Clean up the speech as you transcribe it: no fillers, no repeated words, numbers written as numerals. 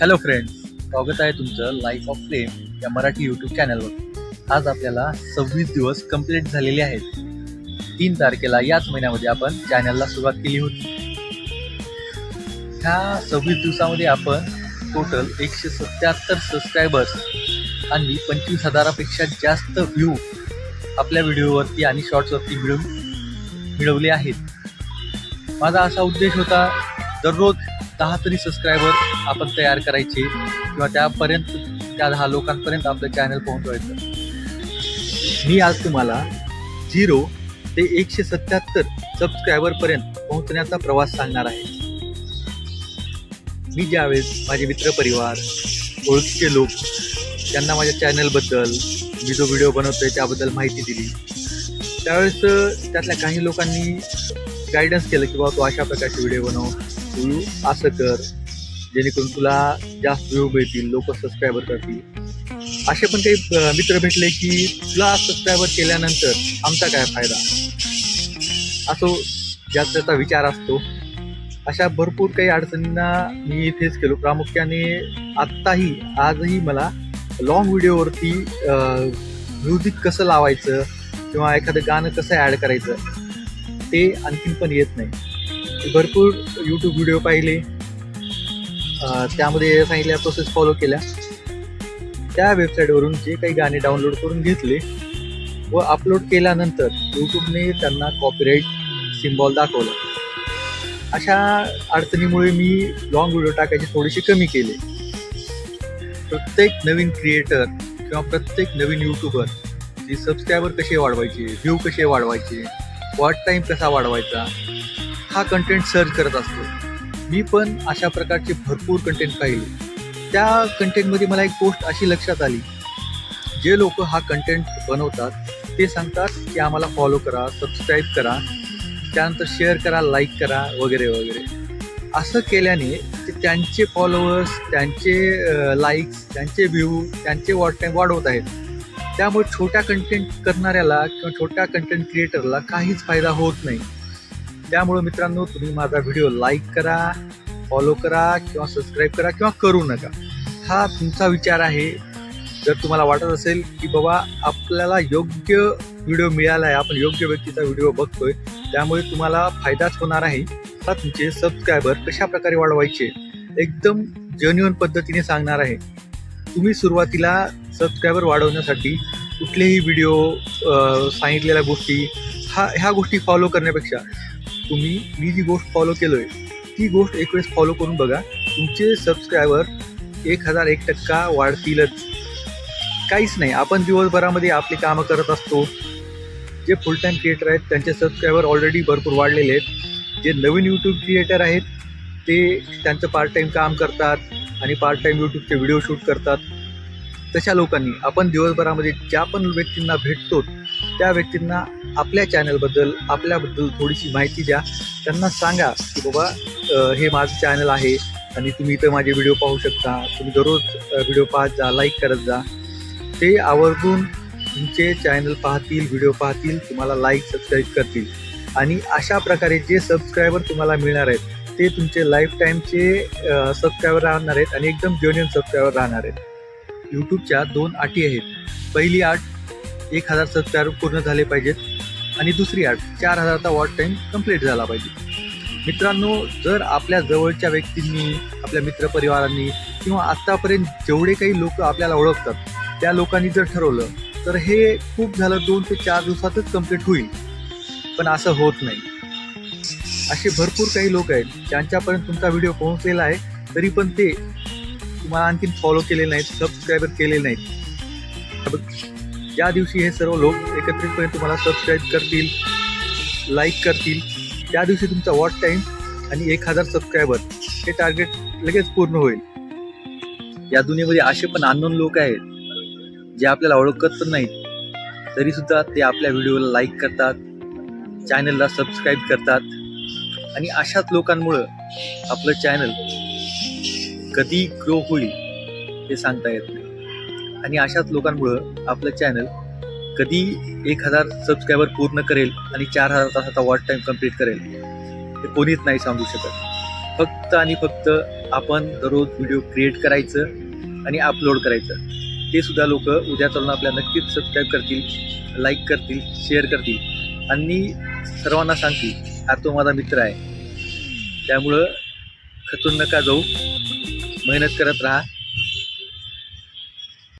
Hello friends, स्वागत आहे तुमचं लाईफ ऑफ फ्लेम या मराठी यूट्यूब चॅनलवर. आज आपल्याला 26 दिवस कंप्लीट झालेले आहेत. 3 तारखेला याच महिन्यामध्ये आपण चॅनलला सुरुवात केली होती. ह्या 26 दिवसामध्ये आपण टोटल 177 सबस्क्रायबर्स आणि 25,000पेक्षा जास्त व्ह्यू आपल्या व्हिडिओवरती आणि शॉर्ट्सवरती मिळवले आहेत. माझा असा उद्देश होता, दररोज 10 तरी सबस्क्रायबर आपण तयार करायचे किंवा त्या 10 लोकांपर्यंत आपलं चॅनल पोहोचवायचं. मी आज तुम्हाला 0 ते 177 सबस्क्रायबरपर्यंत पोहोचण्याचा प्रवास सांगणार आहे. मी ज्यावेळेस माझे मित्रपरिवार, ओळखीचे लोक त्यांना माझ्या चॅनलबद्दल, मी जो व्हिडिओ बनवतोय त्याबद्दल माहिती दिली, त्यावेळेस त्यातल्या काही लोकांनी गायडन्स केलं की बाबा तू अशा प्रकारचे व्हिडिओ बनव, तू असं कर जेणेकरून तुला जास्त व्ह्यू मिळतील, लोक सबस्क्रायबर करतील. असे पण काही मित्र भेटले की तुला सबस्क्रायबर केल्यानंतर आमचा काय फायदा, असो ज्याचा त्याचा विचार असतो. अशा भरपूर काही अडचणींना मी फेस केलो. प्रामुख्याने आजही मला लॉंग व्हिडिओवरती म्युझिक कसं लावायचं किंवा एखादं गाणं कसं ॲड करायचं ते आणखीन पण येत नाही. भरपूर यूट्यूब व्हिडिओ पाहिले, त्यामध्ये सांगितल्या प्रोसेस फॉलो केल्या. त्या वेबसाईटवरून जे काही गाणे डाउनलोड करून घेतले व अपलोड केल्यानंतर यूट्यूबने त्यांना कॉपीराईट सिम्बॉल दाखवला. अशा अडचणीमुळे मी लॉंग व्हिडिओ टाकायचे थोडेसे कमी केले. प्रत्येक नवीन क्रिएटर किंवा प्रत्येक नवीन यूट्यूबर जे सबस्क्रायबर कसे वाढवायचे, व्ह्यू कसे वाढवायचे, वॉच टाईम कसा वाढवायचा, हा कंटेंट सर्च करत असतो. मी पण अशा प्रकारचे भरपूर कंटेंट पाहिले. त्या कंटेंटमध्ये मला एक गोष्ट अशी लक्षात आली, जे लोक हा कंटेंट बनवतात ते सांगतात की आम्हाला फॉलो करा, सबस्क्राईब करा, त्यानंतर शेअर करा, लाईक करा वगैरे वगैरे. असं केल्याने ते त्यांचे फॉलोअर्स, त्यांचे लाईक्स, त्यांचे व्ह्यू, त्यांचे वॉच टाईम वाढवत आहेत. त्यामुळे छोट्या कंटेंट करणाऱ्याला किंवा छोट्या कंटेंट क्रिएटरला काहीच फायदा होत नाही. त्यामुळं मित्रांनो, तुम्ही माझा व्हिडिओ लाईक करा, फॉलो करा किंवा सबस्क्राईब करा किंवा करू नका, हा तुमचा विचार आहे. जर तुम्हाला वाटत असेल की बाबा आपल्याला योग्य व्हिडिओ मिळाला आहे, आपण योग्य व्यक्तीचा व्हिडिओ बघतोय, त्यामुळे तुम्हाला फायदाच होणार आहे, हा तुमचे सबस्क्रायबर कशा प्रकारे वाढवायचे एकदम जेन्युइन पद्धतीने सांगणार आहे. तुम्ही सुरुवातीला सबस्क्रायबर वाढवण्यासाठी कुठलेही व्हिडिओ सांगितलेल्या गोष्टी ह्या गोष्टी फॉलो करण्यापेक्षा तुम्ही मी जी गोष्ट फॉलो केलोय ती गोष्ट एक वेळेस फॉलो करून बघा. तुमचे सबस्क्रायबर 1001% वाढतीलच. काहीच नाही, आपण दिवसभरामध्ये आपली कामं करत असतो. जे फुल टाईम क्रिएटर आहेत त्यांचे सबस्क्रायबर ऑलरेडी भरपूर वाढलेले आहेत. जे नवीन यूट्यूब क्रिएटर आहेत ते त्यांचं पार्ट टाईम काम करतात आणि पार्ट टाईम यूट्यूबचे व्हिडिओ शूट करतात. तशा लोकांनी आपण दिवसभरामध्ये ज्या पण व्यक्तींना भेटतो त्या व्यक्तींना आपल्या चॅनलबद्दल, आपल्याबद्दल थोडीशी माहिती द्या. त्यांना सांगा की बाबा हे माझं चॅनल आहे आणि तुम्ही इथं माझे व्हिडिओ पाहू शकता, तुम्ही दररोज व्हिडिओ पाहत जा, लाईक करत जा. ते आवर्जून तुमचे चॅनल पाहतील, व्हिडिओ पाहतील, तुम्हाला लाईक, सबस्क्राईब करतील आणि अशा प्रकारे जे सबस्क्रायबर तुम्हाला मिळणार आहेत ते तुमचे लाईफ टाईमचे सबस्क्रायबर राहणार आहेत आणि एकदम जेन्युइन सबस्क्रायबर राहणार आहेत. यूट्यूबच्या 2 अटी आहेत. पहिली अट 1000 सबस्क्रायबर पूर्ण झाले पाहिजेत आणि दुसरी अट 4000चा वॉच टाईम कंप्लीट झाला पाहिजे. मित्रांनो, जर आपल्या जवळच्या व्यक्तींनी, आपल्या मित्रपरिवारांनी किंवा आत्तापर्यंत जेवढे काही लोक आपल्याला ओळखतात त्या लोकांनी जर ठरवलं तर हे खूप झालं 2 ते 4 दिवसातच कंप्लीट होईल. पण असं होत नाही. असे भरपूर काही लोक आहेत ज्यांच्यापर्यंत तुमचा व्हिडिओ पोहोचलेला आहे तरी पण ते तुम्हाला आणखीन फॉलो केले नाहीत, सबस्क्रायबर केले नाहीत. ज्या दिवशी हे सर्व लोक एकत्रितपणे तुम्हाला सबस्क्राईब करतील, लाईक करतील, त्या दिवशी तुमचा वॉच टाईम आणि 1000 सबस्क्रायबर हे टार्गेट लगेच पूर्ण होईल. या दुनियेमध्ये असे पण अननोन लोक आहेत जे आपल्याला ओळखत पण नाहीत तरीसुद्धा ते आपल्या व्हिडिओला लाईक करतात, चॅनलला सबस्क्राईब करतात आणि अशाच लोकांमुळं आपलं चॅनल कधी ग्रो होईल हे सांगता येत नाही. आणि अशाच लोकांमुळं आपलं चॅनल कधी 1000 सबस्क्रायबर पूर्ण करेल आणि 4000 तासाचा वॉच टाईम कंप्लीट करेल हे कोणीच नाही सांगू शकत. फक्त आणि फक्त आपण दररोज व्हिडिओ क्रिएट करायचं आणि अपलोड करायचं. ते सुद्धा लोक उद्या चालून आपल्या नक्कीच सबस्क्राईब करतील, लाईक करतील, शेअर करतील आणि सर्वांना सांगतील हा तो माझा मित्र आहे. त्यामुळं खचून नका जाऊ, मेहनत करत राहा.